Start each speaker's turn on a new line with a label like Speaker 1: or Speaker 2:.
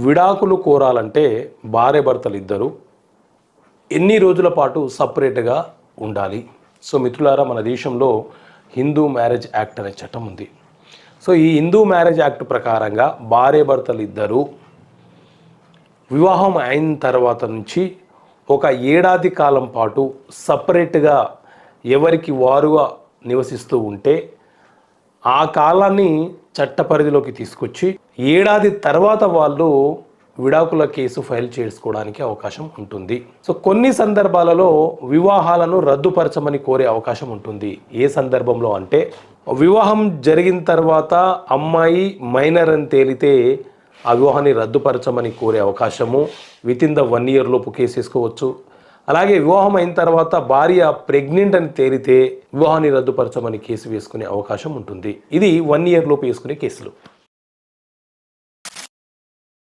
Speaker 1: విడాకులు కోరాలంటే భార్యాభర్తలు ఇద్దరు ఎన్ని రోజుల పాటు సపరేట్గా ఉండాలి? సో మిత్రులారా, మన దేశంలో హిందూ మ్యారేజ్ యాక్ట్ అనే చట్టం ఉంది. సో ఈ హిందూ మ్యారేజ్ యాక్ట్ ప్రకారంగా భార్యాభర్తలు ఇద్దరు వివాహం అయిన తర్వాత నుంచి ఒక ఏడాది కాలం పాటు సపరేట్గా ఎవరికి వారుగా నివసిస్తూ ఉంటే ఆ కాలాన్ని చట్ట పరిధిలోకి తీసుకొచ్చి ఏడాది తర్వాత వాళ్ళు విడాకుల కేసు ఫైల్ చేసుకోవడానికి అవకాశం ఉంటుంది. సో కొన్ని సందర్భాలలో వివాహాలను రద్దుపరచమని కోరే అవకాశం ఉంటుంది. ఏ సందర్భంలో అంటే, వివాహం జరిగిన తర్వాత అమ్మాయి మైనర్ అని తేలితే ఆ వివాహాన్ని రద్దుపరచమని కోరే అవకాశము, వితిన్ ద 1 year లోపు కేసు వేసుకోవచ్చు. అలాగే వివాహం అయిన తర్వాత భార్య ప్రెగ్నెంట్ అని తేలితే వివాహాన్ని రద్దుపరచమని కేసు వేసుకునే అవకాశం ఉంటుంది. ఇది 1 year లోపు వేసుకునే కేసులు.